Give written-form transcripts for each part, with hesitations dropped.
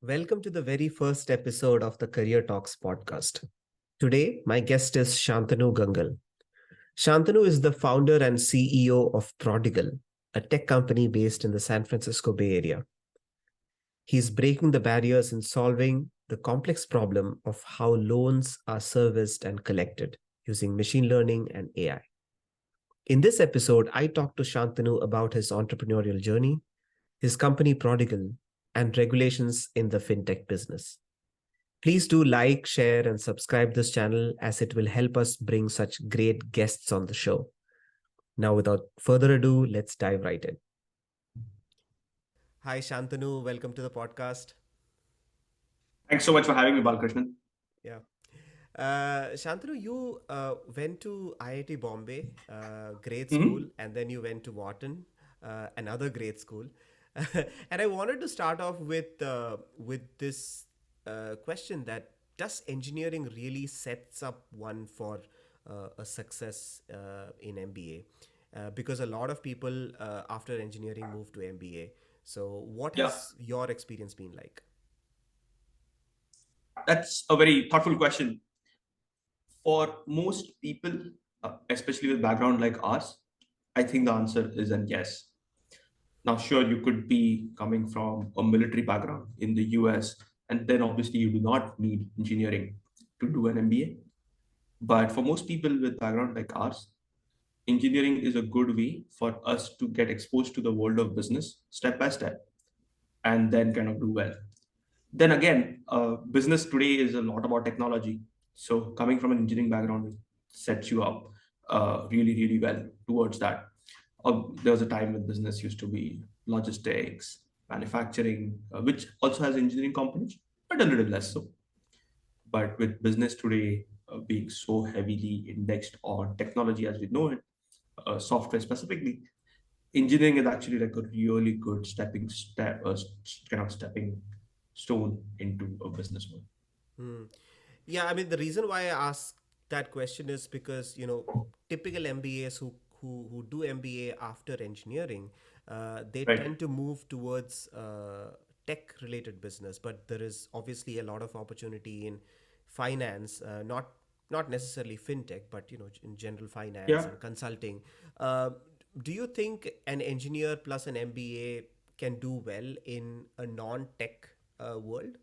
Welcome to the very first episode of the Career Talks podcast. Today, my guest is Shantanu Gangal. Shantanu is the founder and CEO of Prodigal, a tech company based in the San Francisco Bay Area. He's breaking the barriers in solving the complex problem of how loans are serviced and collected using machine learning and AI. In this episode, I talked to Shantanu about his entrepreneurial journey, his company Prodigal, and regulations in the FinTech business. Please do like, share, and subscribe this channel as it will help us bring such great guests on the show. Now, without further ado, let's dive right in. Hi, Shantanu. Welcome to the podcast. Thanks so much for having me, Balakrishnan. Yeah. Shantanu, you went to IIT Bombay, grade school, hmm and then you went to Wharton, another grade school. And I wanted to start off with this question that does engineering really sets up one for a success in MBA? Because a lot of people after engineering move to MBA. So, what Yeah, has your experience been like? that's a very thoughtful question. For most people, especially with background like ours, I think the answer is an yes. Now, sure, you could be coming from a military background in the US, and then obviously you do not need engineering to do an MBA. But for most people with background like ours, engineering is a good way for us to get exposed to the world of business step by step and then kind of do well. Then again, business today is a lot about technology. So coming from an engineering background sets you up really, really well towards that. There was a time when business used to be logistics, manufacturing, which also has engineering components, but a little less so. But with business today being so heavily indexed on technology as we know it, software specifically, engineering is actually like a really good kind of stepping stone into a business world. Hmm. Yeah, I mean the reason why I ask that question is because typical MBAs who do MBA after engineering, they Right. tend to move towards tech related business, but there is obviously a lot of opportunity in finance, not necessarily fintech, but in general finance Yeah, and consulting. Uh, do you think an engineer plus an MBA can do well in a non-tech world?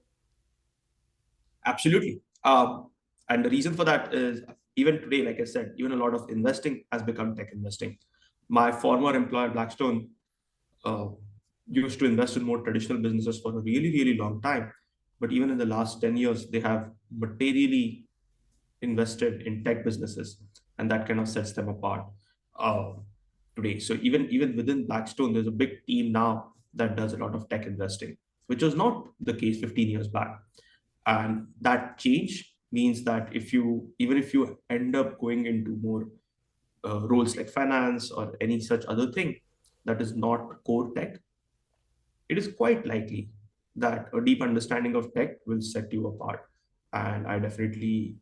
absolutely. And the reason for that is even today, like I said, even a lot of investing has become tech investing. My former employer, Blackstone, uh, used to invest in more traditional businesses for a really, really long time. But even in the last 10 years, they have materially invested in tech businesses, and that kind of sets them apart uh, today. So even within Blackstone, there's a big team now that does a lot of tech investing, which was not the case 15 years back. And that change means that if you end up going into more roles like finance or any such other thing that is not core tech, it is quite likely that a deep understanding of tech will set you apart. And I definitely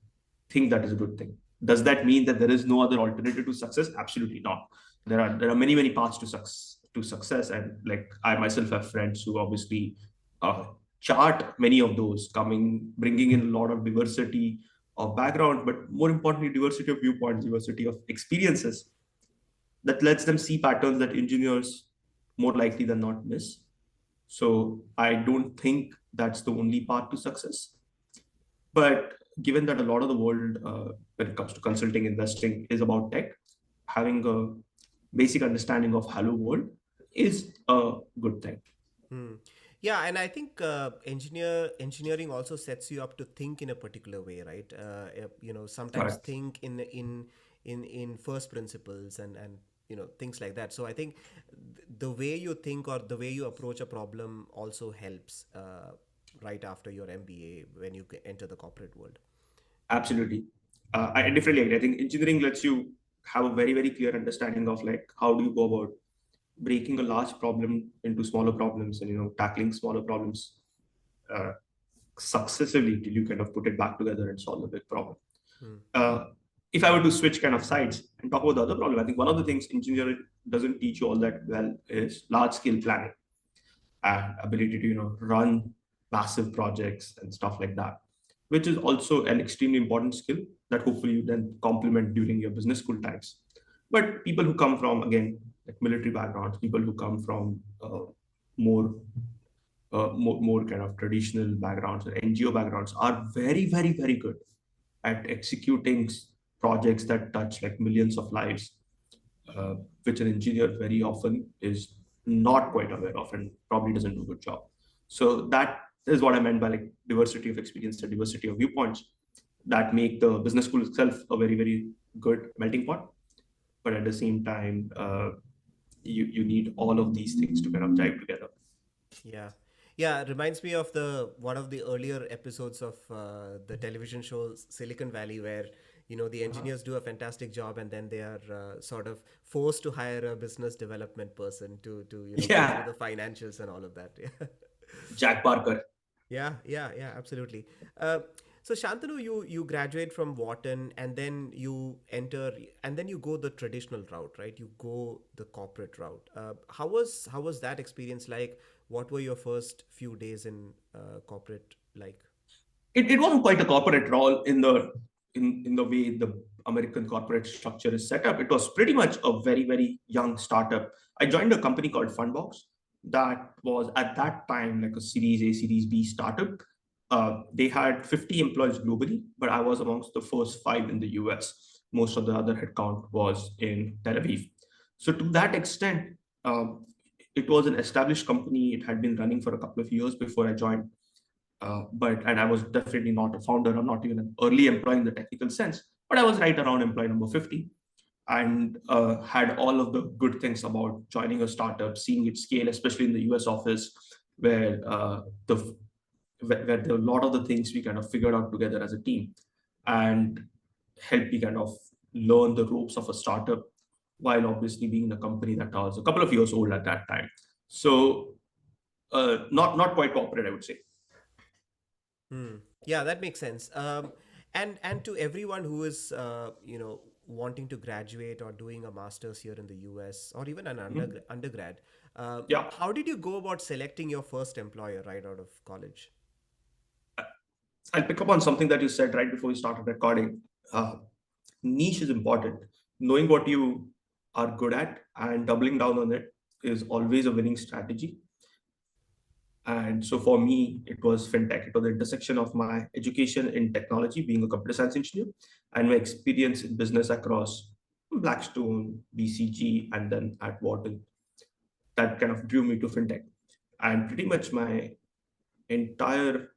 think that is a good thing. Does that mean that there is no other alternative to success? Absolutely not. There are many paths to success, and like I myself have friends who obviously uh, chart many of those, bringing in a lot of diversity of background, but more importantly, diversity of viewpoints, diversity of experiences that lets them see patterns that engineers more likely than not miss. So I don't think that's the only path to success. But given that a lot of the world, when it comes to consulting, investing, is about tech, having a basic understanding of Hello World is a good thing. Hmm. Yeah, and I think engineering also sets you up to think in a particular way, right? Sometimes Correct. think in first principles and things like that. So I think the way you think or the way you approach a problem also helps right after your MBA when you enter the corporate world. Absolutely. I definitely agree. I think engineering lets you have a very clear understanding of like how do you go about breaking a large problem into smaller problems and tackling smaller problems uh, successively till you kind of put it back together and solve a big problem. Hmm. Uh, if I were to switch kind of sides and talk about the other problem, I think one of the things engineering doesn't teach you all that well is large scale planning and ability to run. passive projects and stuff like that, which is also an extremely important skill that hopefully you then complement during your business school times. But people who come from, again, like military backgrounds, people who come from more more kind of traditional backgrounds or NGO backgrounds are very, very, very good at executing projects that touch like millions of lives, uh, which an engineer very often is not quite aware of and probably doesn't do a good job. So that is what I meant by like diversity of experience and diversity of viewpoints that make the business school itself a very, very good melting pot. But at the same time, you need all of these things to kind of jive together. Yeah. Yeah, it reminds me of the one of the earlier episodes of the television show Silicon Valley, where the Uh-huh. engineers do a fantastic job, and then they are sort of forced to hire a business development person to go through Yeah, the financials and all of that. Yeah. Jack Barker. Yeah, absolutely. So Shantanu, you graduate from Wharton, and then you enter, and then you go the traditional route, right? You go the corporate route. How was that experience like? What were your first few days in corporate like? It wasn't quite a corporate role in the way the American corporate structure is set up. It was pretty much a very, very young startup. I joined a company called Fundbox that was at that time like a Series A, Series B startup. They had 50 employees globally, but I was amongst the first five in the US. Most of the other headcount was in Tel Aviv. So to that extent, it was an established company. It had been running for a couple of years before I joined, and I was definitely not a founder. I'm not even an early employee in the technical sense, but I was right around employee number 50 and had all of the good things about joining a startup, seeing it scale, especially in the US office, where the where there were a lot of the things we kind of figured out together as a team and helped me kind of learn the ropes of a startup while obviously being in a company that was a couple of years old at that time. So not quite corporate, I would say. Hmm. Yeah, that makes sense. And to everyone who is wanting to graduate or doing a master's here in the US or even an Mhm. undergrad, Yeah. how did you go about selecting your first employer right out of college? I'll pick up on something that you said right before we started recording. Uh, Niche is important. Knowing what you are good at and doubling down on it is always a winning strategy. And so for me, it was FinTech. It was the intersection of my education in technology, being a computer science engineer, and my experience in business across Blackstone, BCG, and then at Wharton. That kind of drew me to FinTech. And pretty much my entire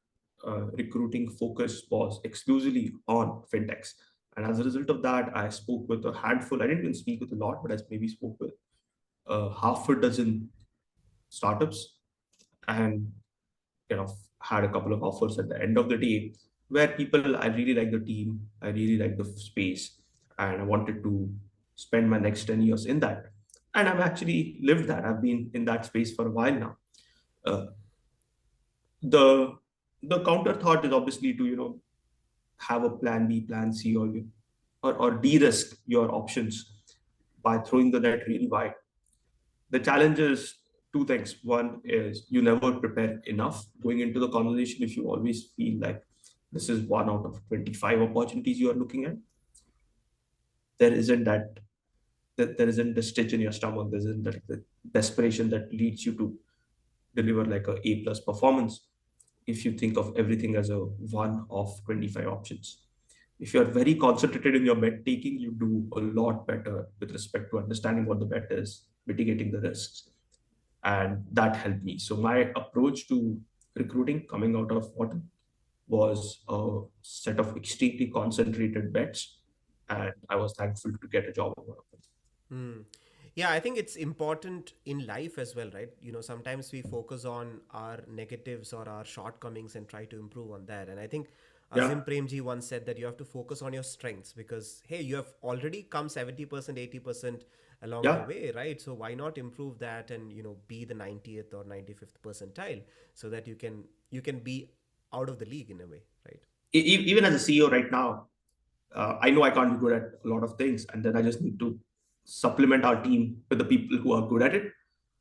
recruiting focus was exclusively on fintechs. And as a result of that, I spoke with a handful. I didn't even speak with a lot, but I maybe spoke with half a dozen startups and kind of had a couple of offers at the end of the day where people, I really like the team, I really like the space, and I wanted to spend my next 10 years in that. And I've actually lived that. I've been in that space for a while now. Uh, the the counter thought is obviously to have a plan B, plan C, or de-risk your options by throwing the net really wide. The challenge is two things. One is you never prepare enough going into the conversation if you always feel like this is one out of 25 opportunities you are looking at. There isn't that there isn't the stitch in your stomach. There isn't that the desperation that leads you to deliver like a A plus performance if you think of everything as a one of 25 options. If you're very concentrated in your bet taking, you do a lot better with respect to understanding what the bet is, mitigating the risks. And that helped me. So my approach to recruiting coming out of what was a set of extremely concentrated bets. And I was thankful to get a job on one of them. Hmm. Yeah, I think it's important in life as well, right? Sometimes we focus on our negatives or our shortcomings and try to improve on that. And I think Yeah. Azim Premji once said that you have to focus on your strengths because, hey, you have already come 70%, 80% along the Yeah. way, right? So why not improve that and, be the 90th or 95th percentile so that you can be out of the league in a way, right? Even as a CEO right now, I know I can't be good at a lot of things. And then I just need to supplement our team with the people who are good at it.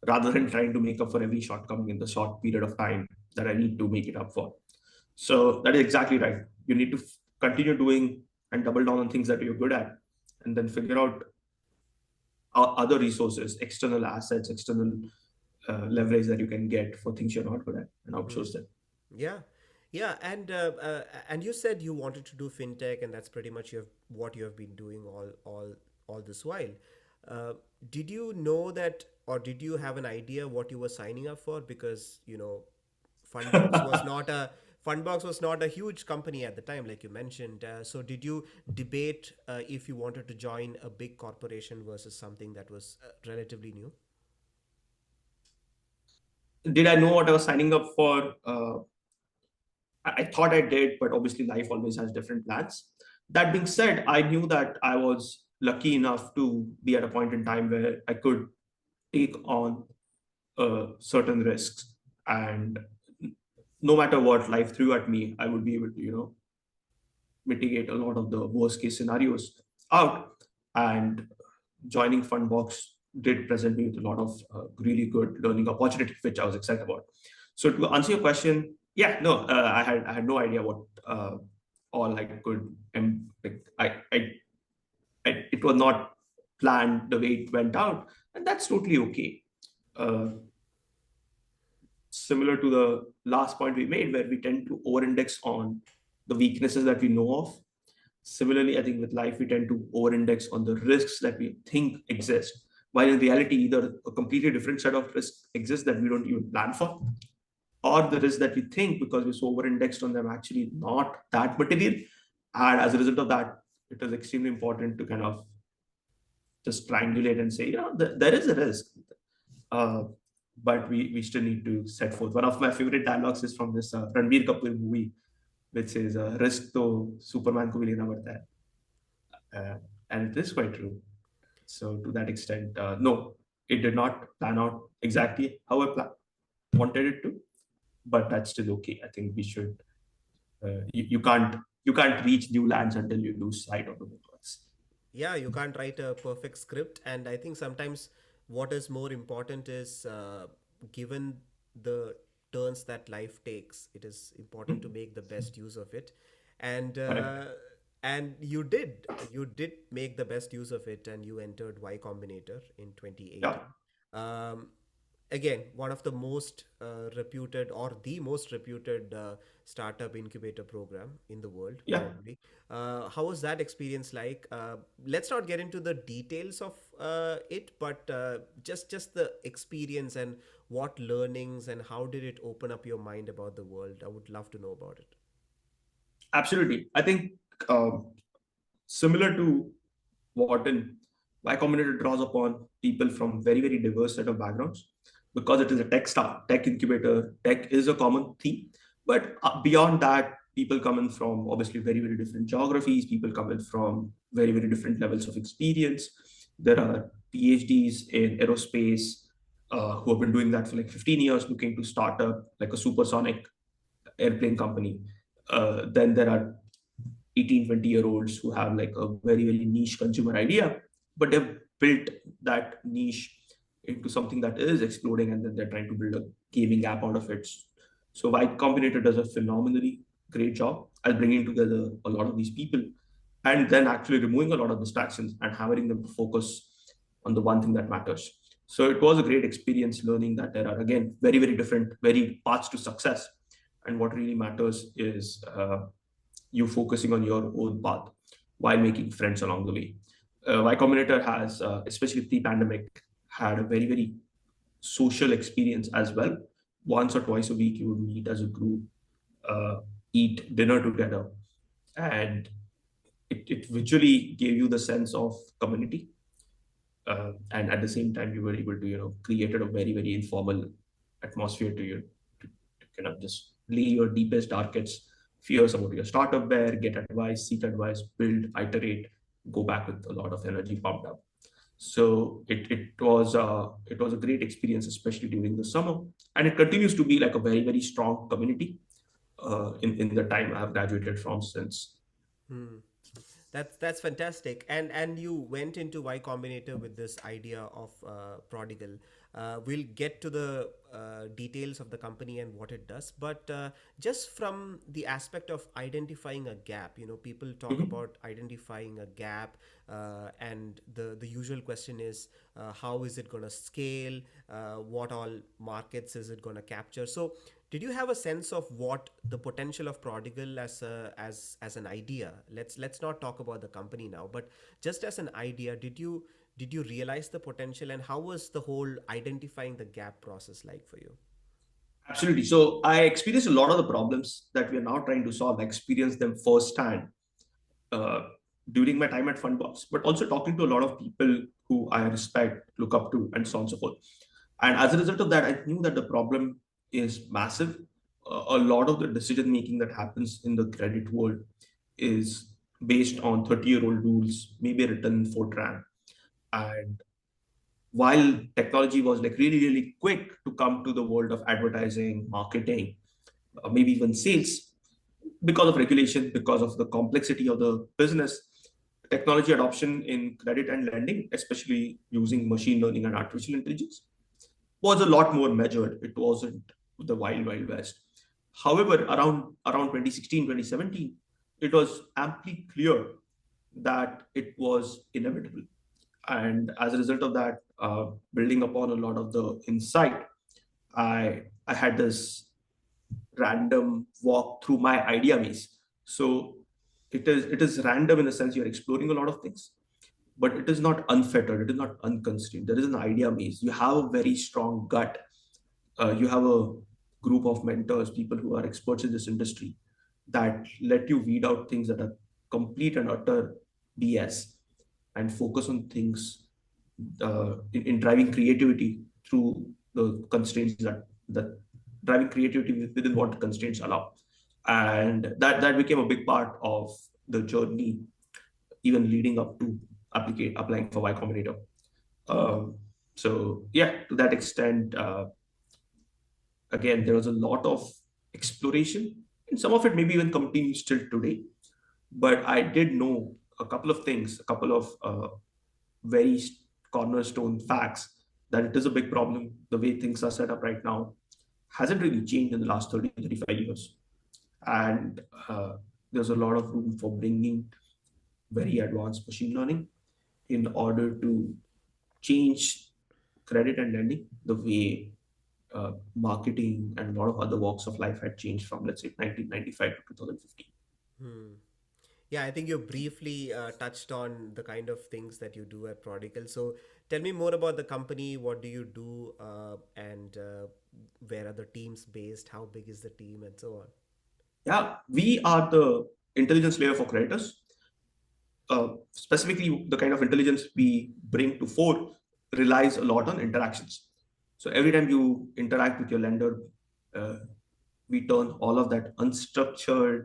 rather than trying to make up for every shortcoming in the short period of time that I need to make it up for. So that is exactly right. You need to continue doing and double down on things that you're good at, and then figure out other resources, external assets, external leverage that you can get for things you're not good at, and outsource them. Yeah, yeah, and you said you wanted to do fintech, and that's pretty much what you have been doing all this while. Uh, did you know that, or did you have an idea what you were signing up for? Because Fundbox was not a Fundbox was not a huge company at the time, like you mentioned. So did you debate if you wanted to join a big corporation versus something that was relatively new? Did I know what I was signing up for? I thought I did, but obviously life always has different plans. That being said, I knew that I was lucky enough to be at a point in time where I could take on certain risks, and no matter what life threw at me, I would be able to, mitigate a lot of the worst case scenarios out. And joining Fundbox did present me with a lot of really good learning opportunities, which I was excited about. So to answer your question, yeah, no, I had no idea what all I could, and like it was not planned the way it went out, and that's totally okay. Uh, Similar to the last point we made, where we tend to over-index on the weaknesses that we know of. Similarly, I think with life, we tend to over-index on the risks that we think exist, while in reality, either a completely different set of risks exist that we don't even plan for, or the risks that we think because we're so over-indexed on them actually not that material. And as a result of that, it is extremely important to kind of just triangulate and say, there is a risk. Uh, but we still need to set forth. One of my favorite dialogues is from this Ranbir Kapoor movie, which says, "Risk to Superman ko bhi lena padta hai," and it is quite true. So to that extent, no, it did not plan out exactly how I wanted it to, but that's still okay. I think we should. You can't reach new lands until you lose sight of the good ones. Yeah, you can't write a perfect script, and I think sometimes what is more important is, given the turns that life takes, it is important to Hmm? make the best use of it. and Correct. uh, and you did make the best use of it, and you entered Y Combinator in Yeah. 2018. um, Again, one of the most reputed, or the most reputed startup incubator program in the world, Yeah. probably. How was that experience like? Let's not get into the details of it, but just the experience, and what learnings, and how did it open up your mind about the world? I would love to know about it. Absolutely. I think um, similar to what in Y Combinator draws upon people from very, very diverse set of backgrounds, because it is a tech start, tech incubator, tech is a common theme. But beyond that, people coming from obviously very, very different geographies, people coming from very, very different levels of experience. There are PhDs in aerospace who have been doing that for like 15 years, looking to start up like a supersonic airplane company. Then there are 18, 20-year olds who have like a very, very niche consumer idea, but they've built that niche into something that is exploding, and then they're trying to build a gaming app out of it. So Y Combinator does a phenomenally great job at bringing together a lot of these people, and then actually removing a lot of distractions and hammering them to focus on the one thing that matters. So it was a great experience learning that there are, again, very, very different, very paths to success. And what really matters is you focusing on your own path while making friends along the way. Y Combinator has, especially pre-pandemic, had a very, very social experience as well. Once or twice a week, you would meet as a group, uh, eat dinner together, and it visually gave you the sense of community. And at the same time, you were able to, created a very, very informal atmosphere to kind of just lay your deepest, darkest fears about your startup there, get advice, seek advice, build, iterate, go back with a lot of energy pumped up. So it was a great experience, especially during the summer, and it continues to be like a very, very strong community in the time I have graduated from since. Hmm. That's fantastic. And you went into Y Combinator with this idea of Prodigal. We'll get to the details of the company and what it does, but just from the aspect of identifying a gap, people talk Mhm. about identifying a gap, and the usual question is, how is it going to scale? What all markets is it going to capture? So, did you have a sense of what the potential of Prodigal as an idea? Let's not talk about the company now, but just as an idea, did you realize the potential, and how was the whole identifying the gap process like for you? Absolutely. So I experienced a lot of the problems that we are now trying to solve. I experienced them firsthand uh, during my time at Fundbox, but also talking to a lot of people who I respect, look up to, and so on and so forth. And as a result of that, I knew that the problem is massive. A lot of the decision making that happens in the credit world is based on 30-year-old rules, maybe written in Fortran. And while technology was like really, really quick to come to the world of advertising, marketing, maybe even sales, because of regulation, because of the complexity of the business, technology adoption in credit and lending, especially using machine learning and artificial intelligence, was a lot more measured. It wasn't the wild, wild west. However, around 2016, 2017, it was amply clear that it was inevitable. And as a result of that, building upon a lot of the insight, I had this random walk through my idea maze. So it is random in the sense you're exploring a lot of things, but it is not unfettered. It is not unconstrained. There is an idea maze. You have a very strong gut. You have a group of mentors, people who are experts in this industry, that let you weed out things that are complete and utter BS and focus on things in driving creativity through the constraints that driving creativity within what constraints allow. And that became a big part of the journey, even leading up to applying for Y Combinator. Um, so yeah, to that extent, again, there was a lot of exploration, and some of it maybe even continues still today. But I did know a couple of things, a couple of very cornerstone facts, that it is a big problem. The way things are set up right now hasn't really changed in the last 30, 35 years. And there's a lot of room for bringing very advanced machine learning in order to change credit and lending the way marketing and a lot of other walks of life had changed from, let's say, 1995 to 2015. Hmm. Yeah, I think you briefly touched on the kind of things that you do at Prodigal. So tell me more about the company. What do you do, and where are the teams based? How big is the team, and so on? Yeah, we are the intelligence layer for creditors. Specifically, the kind of intelligence we bring to fore relies a lot on interactions. So every time you interact with your lender, uh, we turn all of that unstructured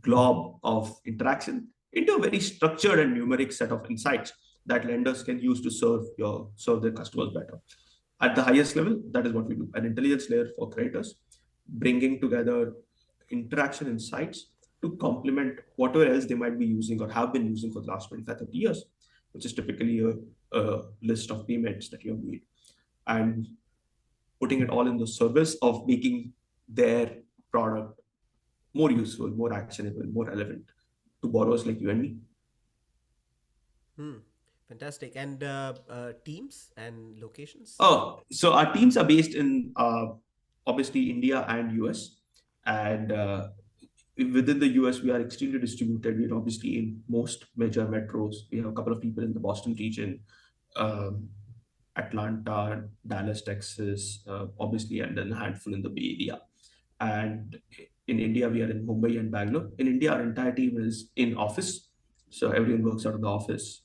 glob of interaction into a very structured and numeric set of insights that lenders can use to serve their customers better. At the highest level, that is what we do: an intelligence layer for creators, bringing together interaction insights to complement whatever else they might be using or have been using for the last 25, 30 years, which is typically a list of payments that you have made, and putting it all in the service of making their product more useful, more actionable, more relevant to borrowers like you and me. Hmm. Fantastic. And teams and locations? Oh, so our teams are based in obviously India and US, and within the US we are extremely distributed. We're obviously in most major metros. We have a couple of people in the Boston region, um, Atlanta, Dallas, Texas, obviously, and then a handful in the Bay Area. And in India, we are in Mumbai and Bangalore. In India, our entire team is in office, so everyone works out of the office.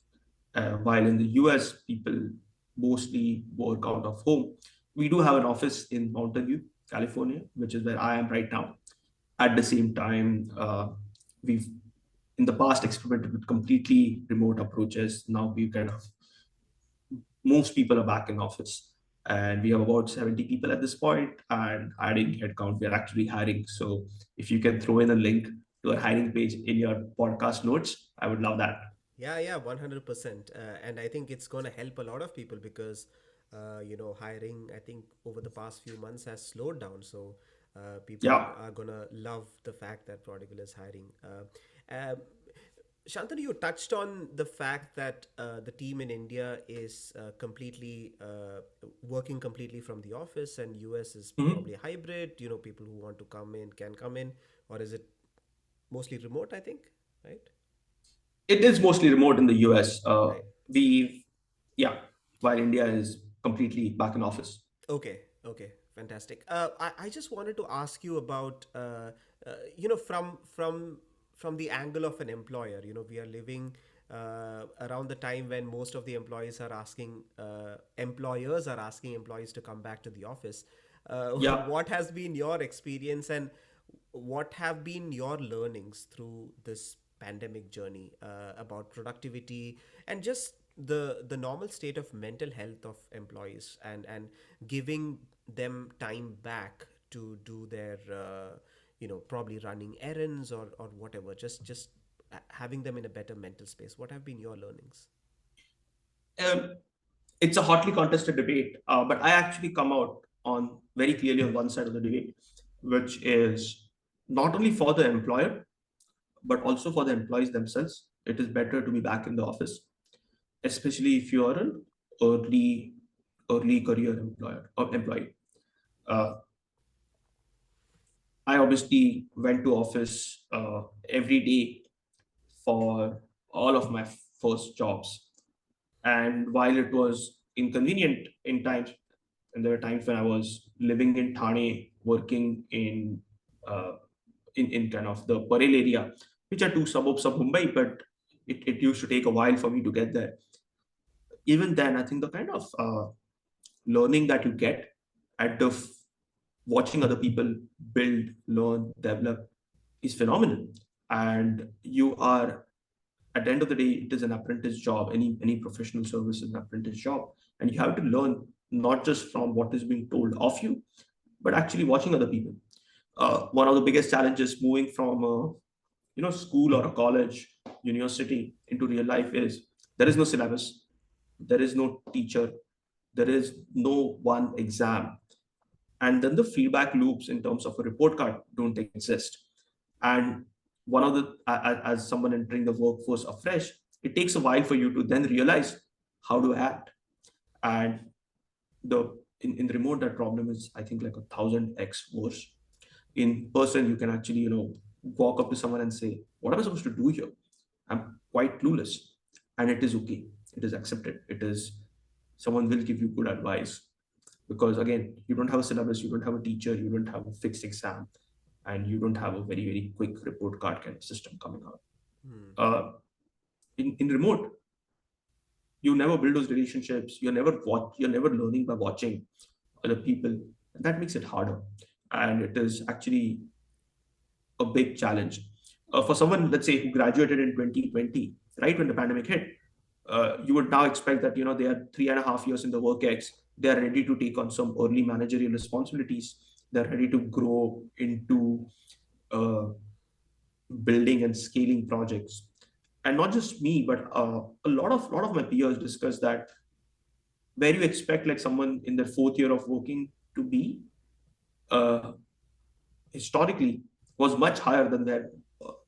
While in the US, people mostly work out of home. We do have an office in Mountain View, California, which is where I am right now. At the same time, we've in the past experimented with completely remote approaches. Now we kind of most people are back in office, and we have about 70 people at this point, and adding headcount. We are actually hiring. So if you can throw in a link to our hiring page in your podcast notes, I would love that. Yeah, yeah, 100%. And I think it's going to help a lot of people because hiring, I think, over the past few months has slowed down. So people Yeah. are gonna love the fact that Prodigal is hiring. Uh, Shantanu, you touched on the fact that the team in India is completely working completely from the office, and US is Mhm. probably a hybrid. People who want to come in can come in, or is it mostly remote? I think, right? It is mostly remote in the US. Right. We, yeah, while India is completely back in office. Okay, okay, fantastic. I just wanted to ask you about from the angle of an employer. We are living around the time when most of the employers are asking employees to come back to the office. Yeah. What has been your experience, and what have been your learnings through this pandemic journey about productivity and just the normal state of mental health of employees, and giving them time back to do their probably running errands or whatever, just having them in a better mental space. What have been your learnings? Um, it's a hotly contested debate, but I actually come out on very clearly on one side of the debate, which is not only for the employer, but also for the employees themselves. It is better to be back in the office, especially if you are an early early career employer or employee. Uh, I obviously went to office every day for all of my first jobs. And while it was inconvenient in times, and there were times when I was living in Thane, working uh, in kind of the Parel area, which are two suburbs of Mumbai, but it used to take a while for me to get there. Even then, I think the kind of learning that you get at watching other people build, learn, develop is phenomenal. And you are, at the end of the day, it is an apprentice job. Any professional service is an apprentice job, and you have to learn not just from what is being told of you, but actually watching other people. One of the biggest challenges moving from a school or a college, university into real life is there is no syllabus, there is no teacher, there is no one exam, and then the feedback loops in terms of a report card don't exist. And one of as someone entering the workforce afresh, it takes a while for you to then realize how to act. And in remote, that problem is, I think, like 1,000x worse. In person, you can actually walk up to someone and say, what am I supposed to do here? I'm quite clueless. And it is okay, it is accepted, it is, someone will give you good advice, because again, you don't have a syllabus, you don't have a teacher, you don't have a fixed exam, and you don't have a very very quick report card kind of system coming out. Hmm. In remote, you never build those relationships, you're never learning by watching other people, and that makes it harder. And it is actually a big challenge for someone, let's say, who graduated in 2020, right when the pandemic hit. You would now expect that they are 3.5 years in the work X, they are ready to take on some early managerial responsibilities, they're ready to grow into uh, building and scaling projects. And not just me, but a lot of my peers discuss that where you expect like someone in their fourth year of working to be, uh, historically was much higher than that,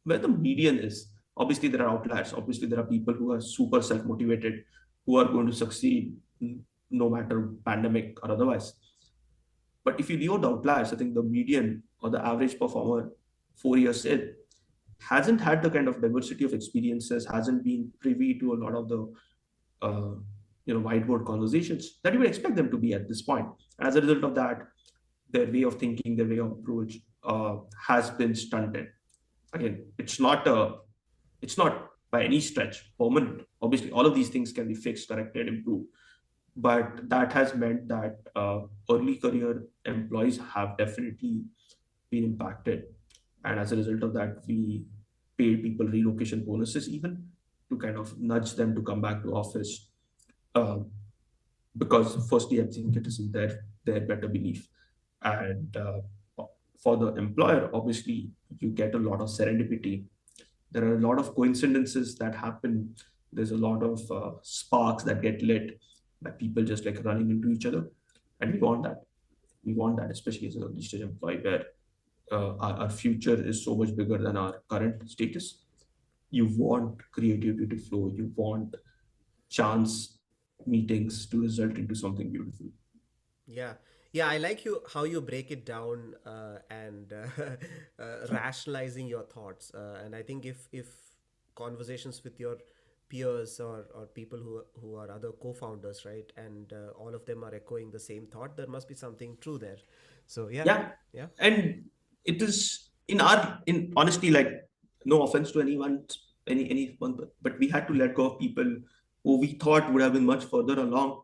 where the median is. Obviously, there are outliers. Obviously, there are people who are super self motivated, who are going to succeed no matter pandemic or otherwise. But if you leave out the outliers, I think the median or the average performer 4 years in hasn't had the kind of diversity of experiences, hasn't been privy to a lot of the uh, whiteboard conversations that you would expect them to be at this point. And as a result of that, their way of thinking, their way of approach has been stunted. Again, it's not by any stretch permanent. Obviously, all of these things can be fixed, corrected, improved, but that has meant that early career employees have definitely been impacted, and as a result of that, we paid people relocation bonuses even to kind of nudge them to come back to office. Um, because firstly, I think it is in their better belief, and for the employer, obviously, you get a lot of serendipity. There are a lot of coincidences that happen. There's a lot of sparks that get lit, by people just like running into each other. And we want that. We want that, especially as an early stage employee, where our future is so much bigger than our current status. You want creativity to flow. You want chance meetings to result into something beautiful. Yeah, yeah, I like you how you break it down and rationalizing your thoughts. And I think if conversations with your peers or people who are other co-founders, right, and all of them are echoing the same thought, there must be something true there. So yeah, Yeah, yeah. and it is in honestly, like, no offense to anyone, but we had to let go of people who we thought would have been much further along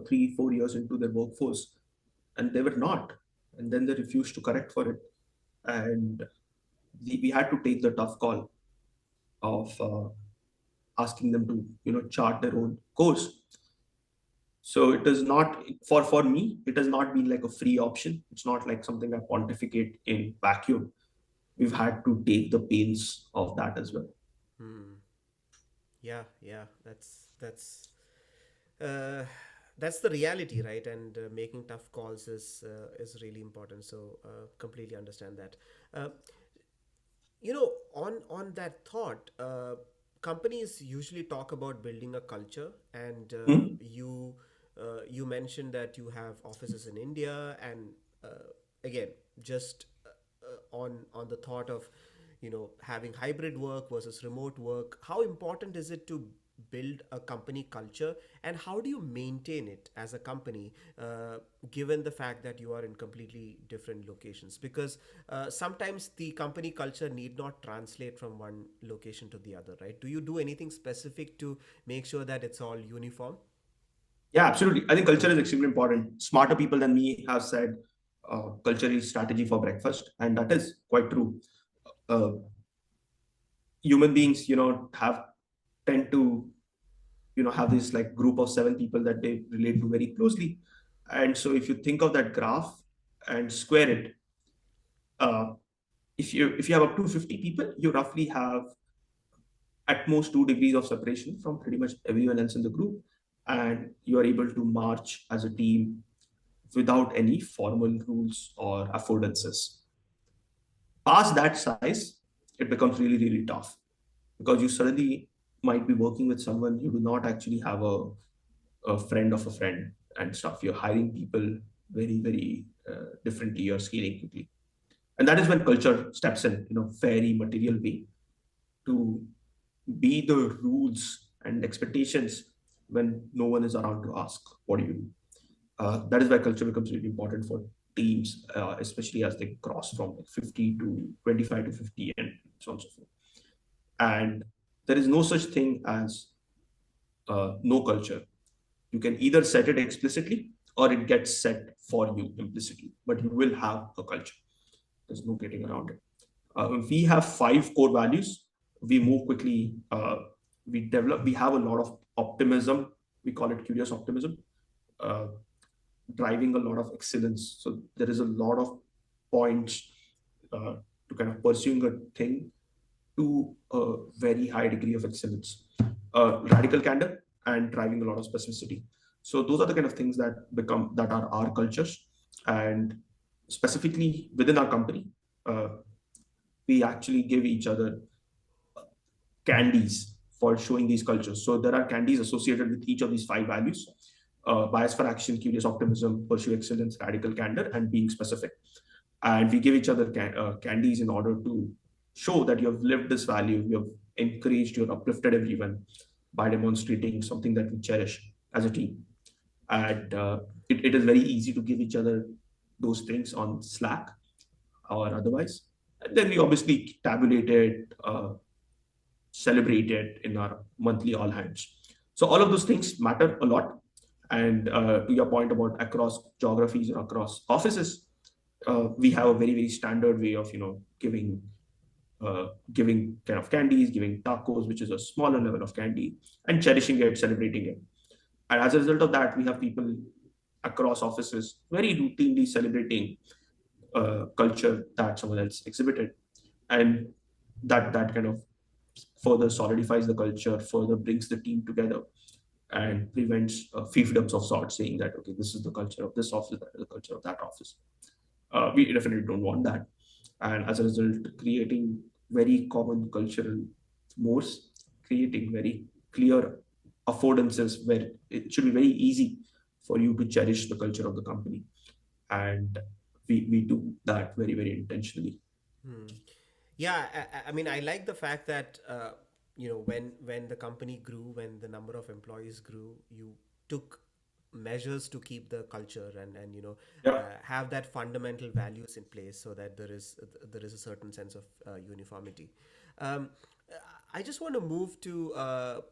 3 4 years into their workforce, and they were not, and then they refused to correct for it, and we had to take the tough call of asking them to chart their own course. So it is not for me. It has not been like a free option. It's not like something I pontificate in vacuum. We've had to take the pains of that as well. Hmm. Yeah, yeah, uh, that's the reality, right? And making tough calls is really important. So completely understand that. Uh, on that thought, companies usually talk about building a culture, and Hmm? you mentioned that you have offices in India, and again, just on the thought of having hybrid work versus remote work, how important is it to build a company culture, and how do you maintain it as a company, given the fact that you are in completely different locations? Because sometimes the company culture need not translate from one location to the other, right? Do you do anything specific to make sure that it's all uniform? Yeah, absolutely. I think culture is extremely important. Smarter people than me have said culture is strategy for breakfast, and that is quite true. Uh, Human beings, have tend to have this like group of 7 people that they relate to very closely, and so if you think of that graph and square it, uh, if you have up to 50 people, you roughly have at most 2 degrees of separation from pretty much everyone else in the group, and you are able to march as a team without any formal rules or affordances. Past that size, it becomes really, really tough, because you suddenly might be working with someone you do not actually have a friend of a friend and stuff. You're hiring people very, very differently. You're scaling quickly. And that is when culture steps in a very material way to be the rules and expectations when no one is around to ask, what do you do? That is why culture becomes really important for teams, especially as they cross from like 50 to 25 to 50 and so on and so forth. And there is no such thing as no culture. You can either set it explicitly or it gets set for you implicitly, but you will have a culture. There's no getting around it. We have 5 core values. We move quickly. We have a lot of optimism. We call it curious optimism, uh, driving a lot of excellence. So there is a lot of points to kind of pursuing a thing to a very high degree of excellence, radical candor, and driving a lot of specificity. So those are the kind of things that are our cultures, and specifically within our company, uh, we actually give each other candies for showing these cultures. So there are candies associated with each of these 5 values: bias for action, curious optimism, pursue excellence, radical candor, and being specific. And we give each other candies in order to show that you have lived this value, you have encouraged, you have uplifted everyone by demonstrating something that we cherish as a team. And it is very easy to give each other those things on Slack or otherwise. And then we obviously tabulate it, celebrate it in our monthly all hands. So all of those things matter a lot. And to your point about across geographies or across offices, we have a very, very standard way of giving kind of candies, giving tacos, which is a smaller level of candy, and cherishing it, celebrating it. And as a result of that, we have people across offices very routinely celebrating culture that someone else exhibited, and that kind of further solidifies the culture, further brings the team together. and prevents fiefdoms of sorts, saying that okay, this is the culture of this office, that is the culture of that office. We definitely don't want that, and as a result, creating very common cultural mores, creating very clear affordances where it should be very easy for you to cherish the culture of the company, and we do that very very intentionally. Hmm. Yeah, I mean, I like the fact that when the company grew, when the number of employees grew, you took measures to keep the culture and Yeah. have that fundamental values in place so that there is a certain sense of uniformity. Um, I just want to move to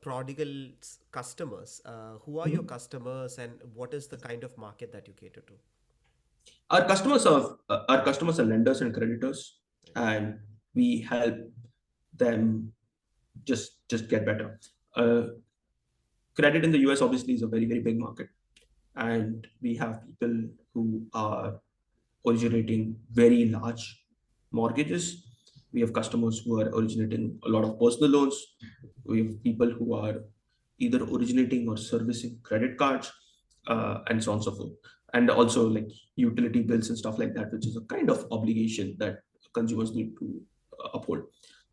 Prodigal's customers. Who are your Mhm. customers, and what is the kind of market that you cater to? Our customers are lenders and creditors, and we help them just get better. Uh, Credit in the US obviously is a very very big market, and we have people who are originating very large mortgages. We have customers who are originating a lot of personal loans. We have people who are either originating or servicing credit cards, and so on and so forth. And also like utility bills and stuff like that, which is a kind of obligation that consumers need to uphold.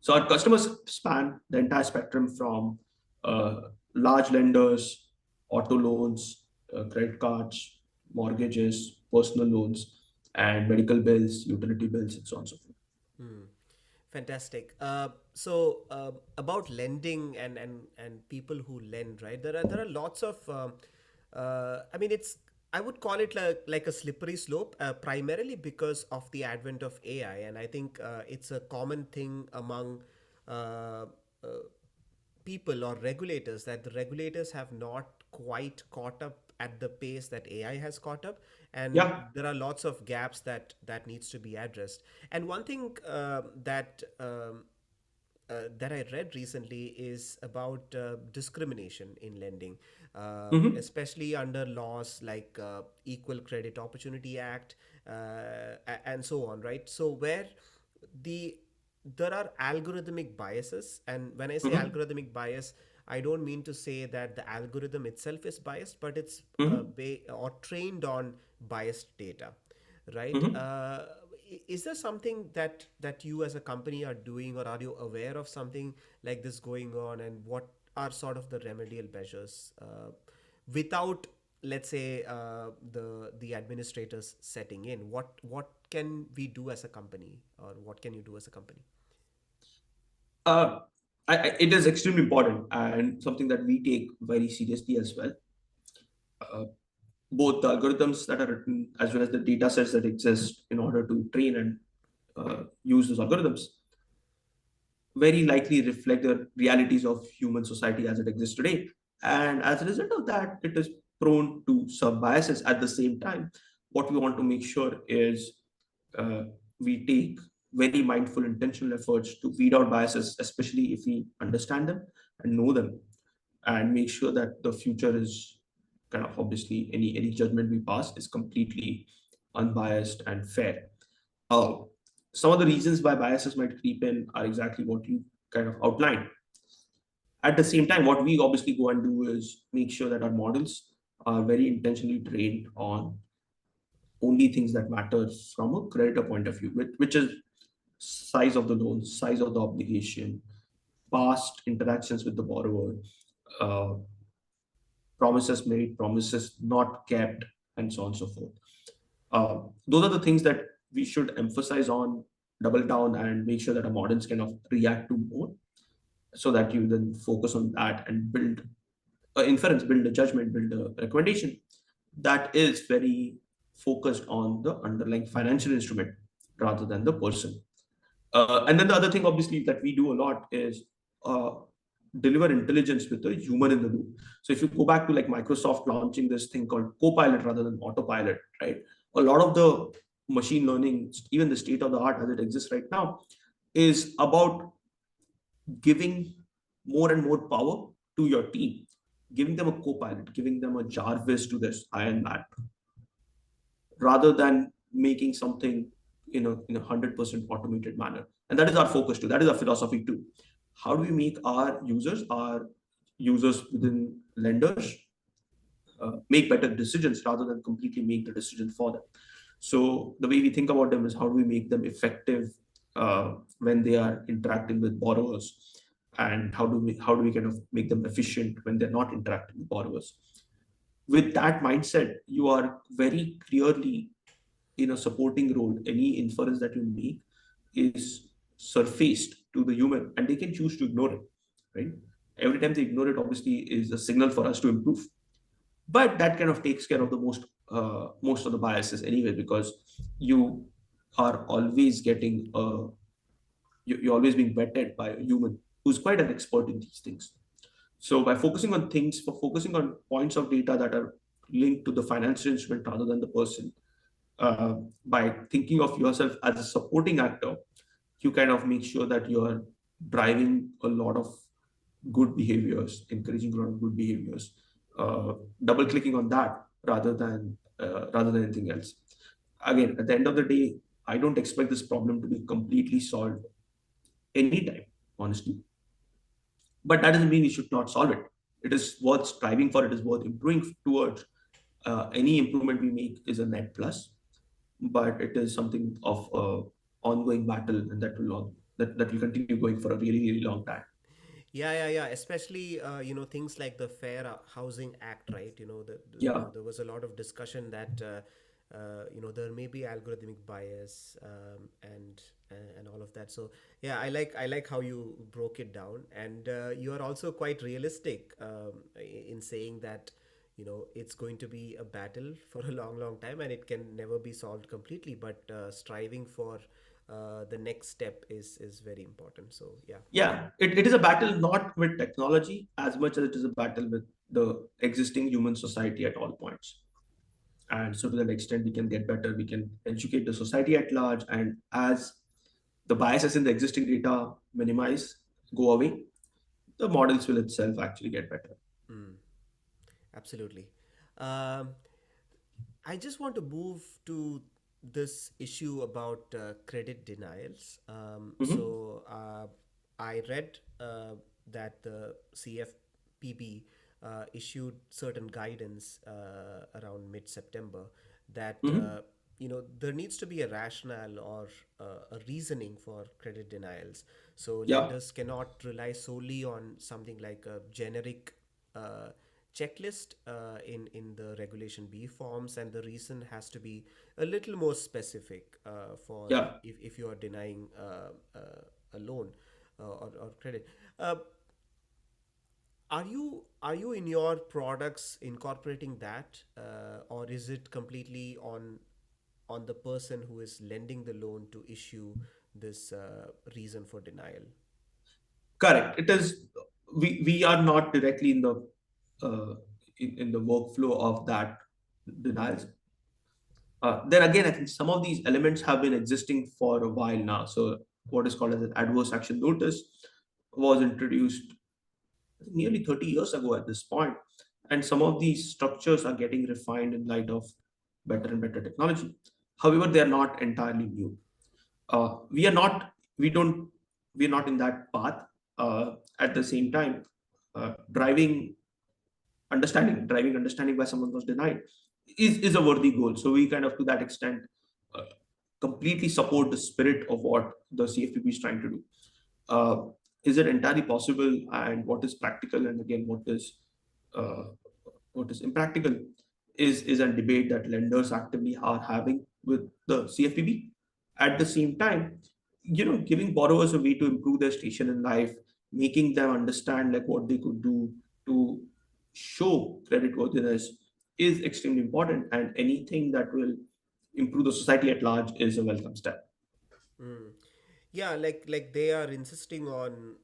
So our customers span the entire spectrum from uh, large lenders, auto loans, credit cards, mortgages, personal loans, and medical bills, utility bills, and so on and so forth. Hmm. Fantastic. So about lending and people who lend, right? There are lots of. I mean, I would call it like a slippery slope, primarily because of the advent of AI, and I think it's a common thing among uh, uh, people or regulators that the regulators have not quite caught up at the pace that AI has caught up, and Yeah. there are lots of gaps that needs to be addressed. And one thing that I read recently is about discrimination in lending, Hmm. especially under laws like Equal Credit Opportunity Act and so on, right? So where the there are algorithmic biases, and when I say Hmm. algorithmic bias, I don't mean to say that the algorithm itself is biased, but it's Hmm. or trained on biased data, right? Hmm. Is there something that you as a company are doing, or are you aware of something like this going on, and what are sort of the remedial measures without, let's say, the administrators setting in? What can we do as a company, or what can you do as a company? Uh, it is extremely important and something that we take very seriously as well. Uh, Both the algorithms that are written as well as the data sets that exist in order to train and use those algorithms very likely reflect the realities of human society as it exists today. And as a result of that, it is prone to some biases. At the same time, what we want to make sure is uh, we take very mindful, intentional efforts to weed out biases, especially if we understand them and know them, and make sure that the future is kind of obviously any judgment we pass is completely unbiased and fair. uh, some of the reasons why biases might creep in are exactly what you kind of outlined. At the same time, what we obviously go and do is make sure that our models are very intentionally trained on only things that matter from a creditor point of view, which is size of the loan, size of the obligation, past interactions with the borrower, uh, promises made, promises not kept, and so on and so forth. Those are the things that we should emphasize on, double down, and make sure that our models kind of react to more, so that you then focus on that and build inference, build a judgment, build a recommendation that is very focused on the underlying financial instrument rather than the person. And then the other thing, obviously, that we do a lot is uh, deliver intelligence with a human in the loop. So if you go back to like Microsoft launching this thing called Copilot rather than Autopilot, right? A lot of the machine learning, even the state of the art as it exists right now, is about giving more and more power to your team, giving them a Copilot, giving them a Jarvis to this Iron Man, rather than making something in a 100% automated manner. And that is our focus too. That is our philosophy too. How do we make our users, our users within lenders make better decisions rather than completely make the decision for them. So the way we think about them is how do we make them effective when they are interacting with borrowers, and how do we kind of make them efficient when they're not interacting with borrowers. With that mindset, you are very clearly in a supporting role. Any inference that you make is surfaced to the human, and they can choose to ignore it. Right? Every time they ignore it, obviously, is a signal for us to improve. But that kind of takes care of the most of the biases anyway, because you are always getting you're always being vetted by a human who's quite an expert in these things. So by focusing on points of data that are linked to the financial instrument rather than the person, by thinking of yourself as a supporting actor, you kind of make sure that you are driving a lot of good behaviors, encouraging a lot of good behaviors, double clicking on that rather than anything else. Again, at the end of the day, I don't expect this problem to be completely solved anytime, honestly. But that doesn't mean we should not solve it. It is worth striving for. It is worth improving towards. Any improvement we make is a net plus, but it is something of a ongoing battle, and that will continue going for a really really long time. Yeah. Especially, things like the Fair Housing Act, right? Yeah. There was a lot of discussion that, there may be algorithmic bias, and all of that. So yeah, I like how you broke it down, and you are also quite realistic in saying that, it's going to be a battle for a long, long time, and it can never be solved completely. But striving for the next step is very important. So yeah. Yeah, it is a battle not with technology as much as it is a battle with the existing human society at all points. And so, to that extent, we can get better, we can educate the society at large, and as the biases in the existing data minimize, go away, the models will itself actually get better. Mm, absolutely. Um, I just want to move to this issue about credit denials. Mhm. I read that the CFPB issued certain guidance around mid-September that Mhm. there needs to be a rationale or a reasoning for credit denials. So Yeah, lenders cannot rely solely on something like a generic uh, checklist in the regulation B forms, and the reason has to be a little more specific for yeah. if you are denying a loan or credit. Uh, are you in your products incorporating that, or is it completely on the person who is lending the loan to issue this reason for denial? Correct. It is. We are not directly uh, in the workflow of that denials. Then again, I think some of these elements have been existing for a while now. So what is called as an adverse action notice was introduced nearly 30 years ago at this point, and some of these structures are getting refined in light of better and better technology. However, they are not entirely new. We are not. We don't. We are not in that path. At the same time, driving understanding why someone was denied is a worthy goal. So we kind of, to that extent, uh, completely support the spirit of what the CFPB is trying to do. Uh, is it entirely possible, and what is practical, and again, uh, what is impractical, is a debate that lenders actively are having with the CFPB. At the same time, giving borrowers a way to improve their station in life, making them understand like what they could do to show creditworthiness is extremely important, and anything that will improve the society at large is a welcome step. Mm. Yeah, like they are insisting on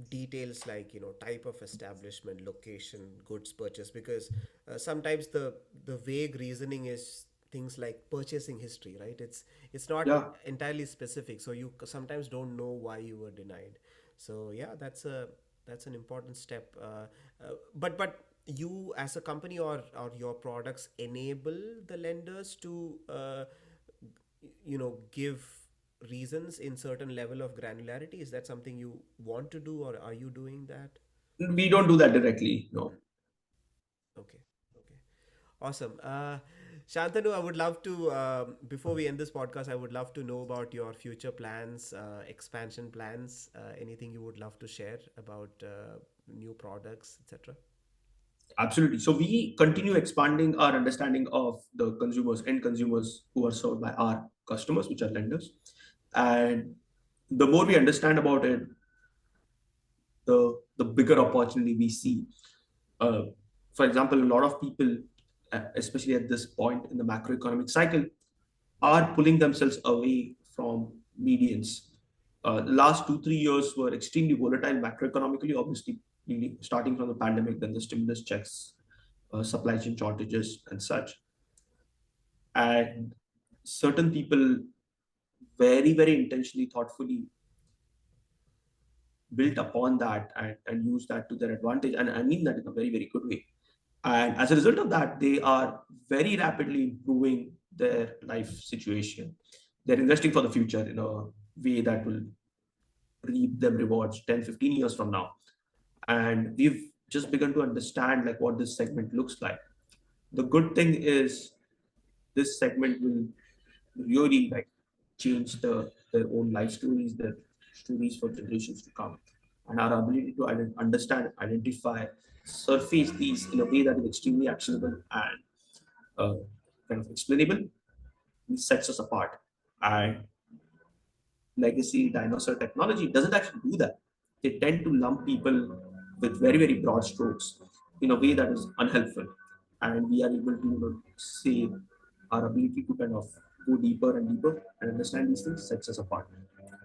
details like type of establishment, location, goods purchase, because sometimes the vague reasoning is things like purchasing history, right? It's not Yeah. entirely specific, so you sometimes don't know why you were denied. So yeah, that's an important step. But you as a company or your products enable the lenders to give reasons in certain level of granularity. Is that something you want to do, or are you doing that? We don't do that directly. No. Okay. Okay. Awesome. Shantanu, I would love to, before we end this podcast, I would love to know about your future plans, expansion plans, anything you would love to share about new products, etc. Absolutely. So we continue expanding our understanding of the consumers, end consumers who are served by our customers, which are lenders. And the more we understand about it, the bigger opportunity we see. Uh, for example, a lot of people, especially at this point in the macroeconomic cycle, are pulling themselves away from medians. The last 2 3 years were extremely volatile macroeconomically, obviously, really starting from the pandemic, then the stimulus checks, supply chain shortages, and such. And certain people very, very intentionally, thoughtfully built upon that and use that to their advantage. And I mean that in a very, very good way. And as a result of that, they are very rapidly improving their life situation. They're investing for the future in a way that will reap them rewards 10, 15 years from now. And we've just begun to understand like what this segment looks like. The good thing is this segment will really like change their own life stories, their stories for generations to come. And our ability to understand, identify, surface these in a way that is extremely actionable and uh, kind of explainable sets us apart. And legacy dinosaur technology doesn't actually do that. They tend to lump people with very, very broad strokes in a way that is unhelpful. And we are able to say our ability to kind of go deeper and deeper and understand these things sets us apart.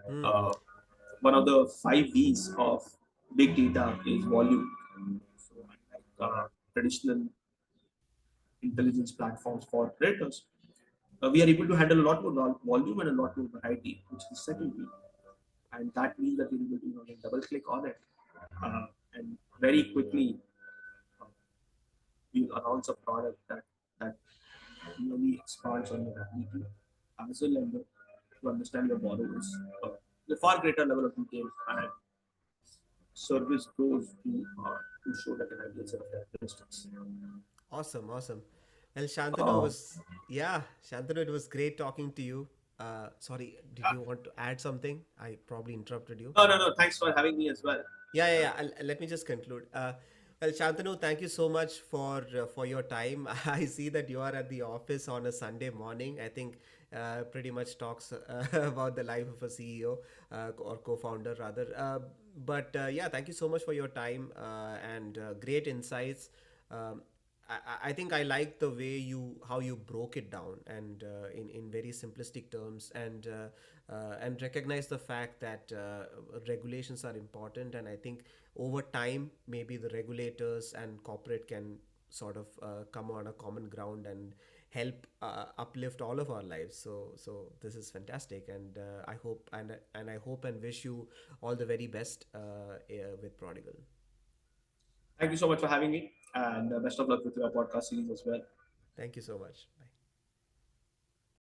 Hmm. Uh, One of the 5 V's of big data is volume. So, unlike traditional intelligence platforms for creators, we are able to handle a lot more volume and a lot more variety, which is the second V. And that means that we're able to then double click on it and very quickly uh, we'll announce a product that really expands on your ability as a lender to understand your borrowers the far greater level of detail and service goes to show like an ideal set of characteristics. Awesome. Awesome. Well, Shantanu Uh, was, yeah, Shantanu, it was great talking to you. Sorry, did you want to add something? I probably interrupted you. no, no, no. Thanks for having me as well. Yeah, yeah, yeah. Let me just conclude. Well, Shantanu, thank you so much for your time. I see that you are at the office on a Sunday morning. I think pretty much talks about the life of a CEO or co-founder rather. But yeah, thank you so much for your time and great insights. Um, I think I like the way how you broke it down and in very simplistic terms and recognize the fact that regulations are important, and I think over time maybe the regulators and corporate can sort of come on a common ground and help uplift all of our lives. So this is fantastic, and I hope and I hope and wish you all the very best with Prodigal. Thank you so much for having me and best of luck with your podcast series as well. Thank you so much. Bye.